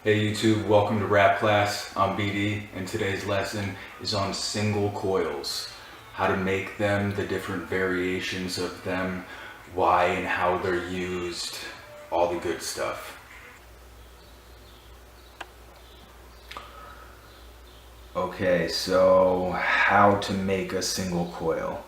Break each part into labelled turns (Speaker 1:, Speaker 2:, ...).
Speaker 1: Hey YouTube, welcome to rap class. I'm BD and today's lesson is on single coils. How to make them, the different variations of them, why and how they're used, all the good stuff. Okay, so how to make a single coil.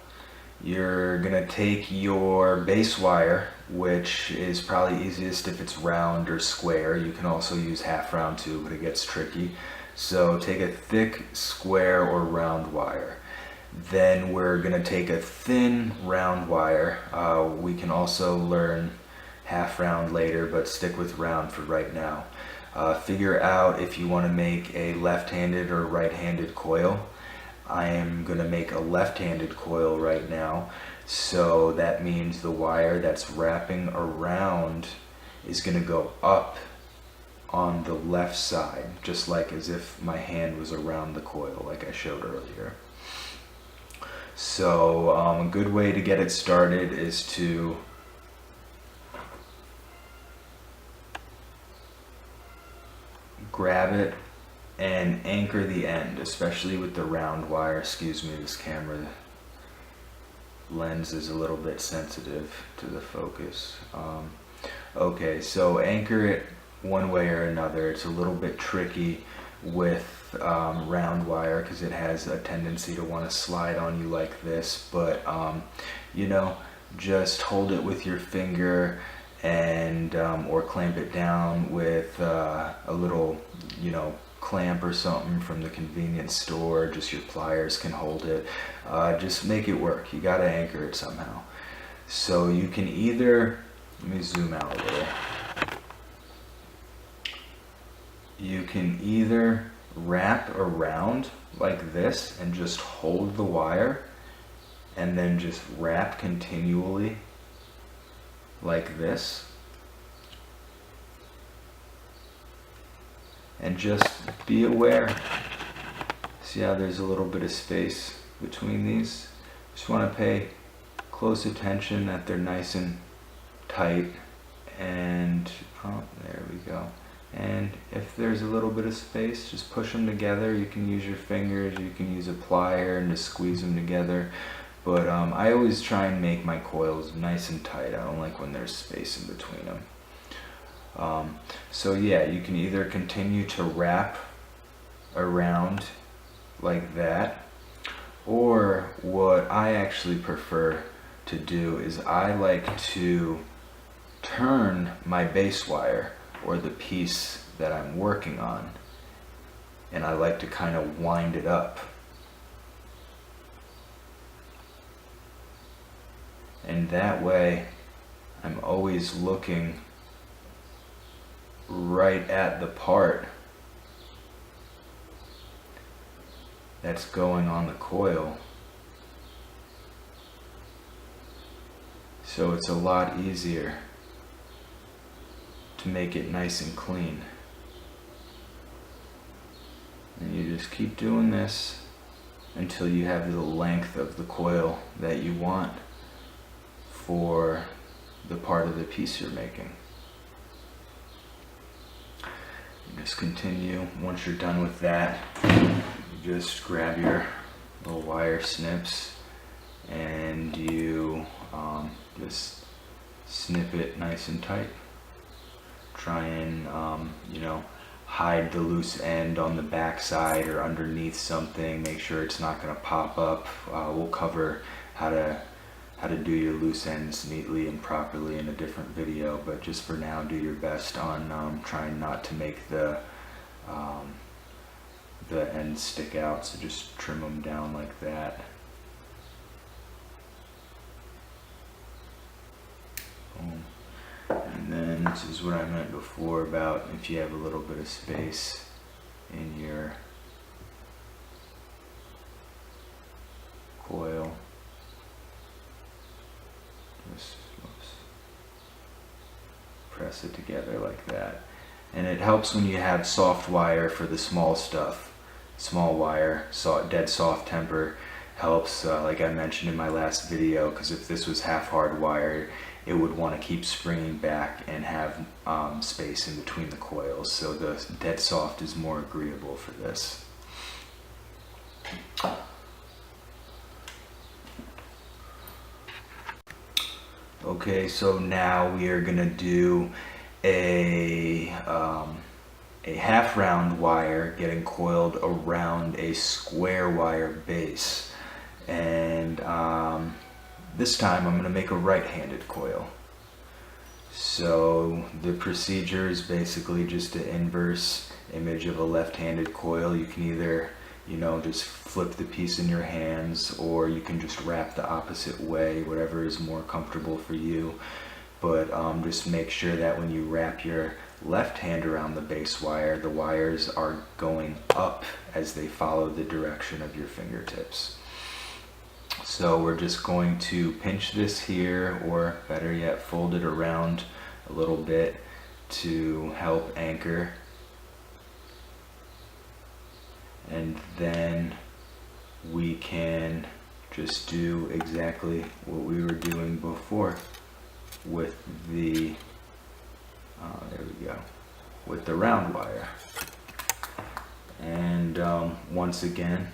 Speaker 1: You're gonna take your base wire, which is probably easiest if it's round or square. You can also use half round too, but it gets tricky. So take a thick square or round wire. Then we're gonna take a thin round wire. We can also learn half round later, but stick with round for right now. Figure out if you want to make a left-handed or right-handed coil. I am going to make a left-handed coil right now, so that means the wire that's wrapping around is going to go up on the left side, just like as if my hand was around the coil like I showed earlier. So a good way to get it started is to grab it and anchor the end, especially with the round wire. Excuse me, this camera lens is a little bit sensitive to the focus. Okay, so anchor it one way or another. It's a little bit tricky with round wire because it has a tendency to want to slide on you like this, but you know, just hold it with your finger and or clamp it down with a little, you know, clamp or something from the convenience store. Just your pliers can hold it. Just make it work. You gotta anchor it somehow. So you can either, let me zoom out a little. You can either wrap around like this and just hold the wire and then just wrap continually like this, and just be aware. See how there's a little bit of space between these? Just want to pay close attention that they're nice and tight, and oh, there we go. And if there's a little bit of space, just push them together. You can use your fingers, you can use a plier and just squeeze them together. But I always try and make my coils nice and tight. I don't like when there's space in between them. So yeah, you can either continue to wrap around like that, or what I actually prefer to do is I like to turn my base wire, or the piece that I'm working on, and I like to kind of wind it up. And that way I'm always looking right at the part that's going on the coil. So it's a lot easier to make it nice and clean. And you just keep doing this until you have the length of the coil that you want for the part of the piece you're making. You just continue. Once you're done with that, you just grab your little wire snips and you just snip it nice and tight. Try and you know, hide the loose end on the back side or underneath something. Make sure it's not going to pop up. We'll cover how to do your loose ends neatly and properly in a different video, but just for now, do your best on trying not to make the ends stick out. So just trim them down like that. Boom. And then this is what I meant before about if you have a little bit of space in your coil. Just press it together like that. And it helps when you have soft wire for the small stuff. Small wire, dead soft temper helps, like I mentioned in my last video, because if this was half hard wire, it would want to keep springing back and have space in between the coils. So the dead soft is more agreeable for this. Okay, so now we are gonna do a half round wire getting coiled around a square wire base, and this time I'm gonna make a right-handed coil. So the procedure is basically just an inverse image of a left-handed coil. You can either, you know, just flip the piece in your hands, or you can just wrap the opposite way, whatever is more comfortable for you. But just make sure that when you wrap your left hand around the base wire, the wires are going up as they follow the direction of your fingertips. So we're just going to pinch this here, or better yet, fold it around a little bit to help anchor. And then we can just do exactly what we were doing before with the, there we go, with the round wire. And once again,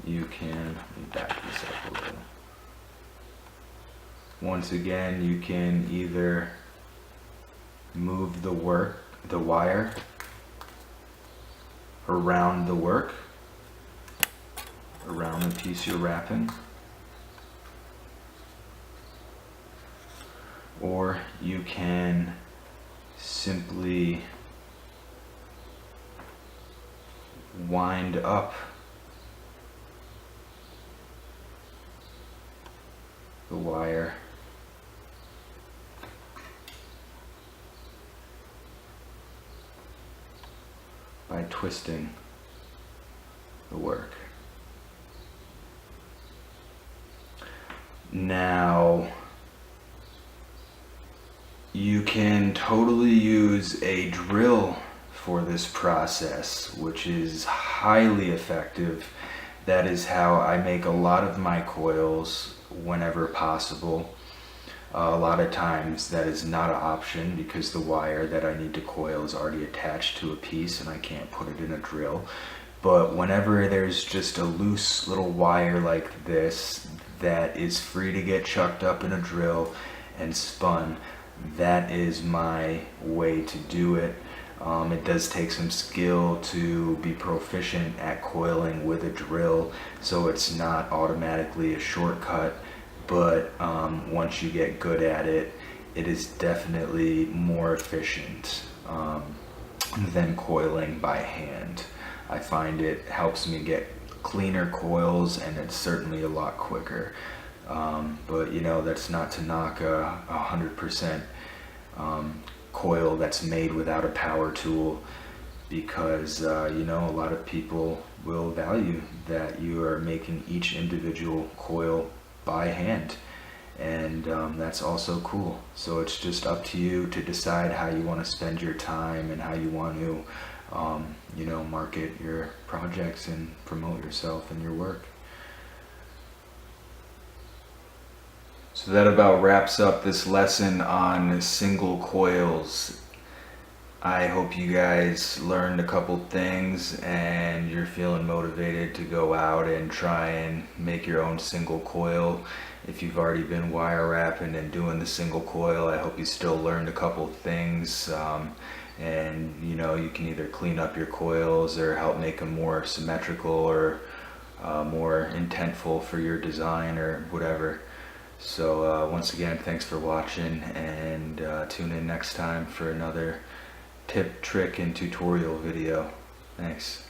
Speaker 1: you can, let me back this up a little. Once again, you can either move the wire around the work, around the piece you're wrapping, or you can simply wind up the wire by twisting the work. Now, you can totally use a drill for this process, which is highly effective. That is how I make a lot of my coils whenever possible. A lot of times that is not an option because the wire that I need to coil is already attached to a piece and I can't put it in a drill. But whenever there's just a loose little wire like this that is free to get chucked up in a drill and spun, that is my way to do it. It does take some skill to be proficient at coiling with a drill, so it's not automatically a shortcut, but once you get good at it, it is definitely more efficient than coiling by hand. I find it helps me get cleaner coils, and it's certainly a lot quicker. But you know, that's not to knock a 100% coil that's made without a power tool, because you know, a lot of people will value that you are making each individual coil by hand, and that's also cool. So it's just up to you to decide how you want to spend your time and how you want to you know, market your projects and promote yourself and your work. So that about wraps up this lesson on single coils. I hope you guys learned a couple things and you're feeling motivated to go out and try and make your own single coil. If you've already been wire wrapping and doing the single coil, I hope you still learned a couple things. And you know, you can either clean up your coils or help make them more symmetrical or more intentful for your design or whatever. So once again, thanks for watching, and tune in next time for another tip, trick, and tutorial video. Thanks.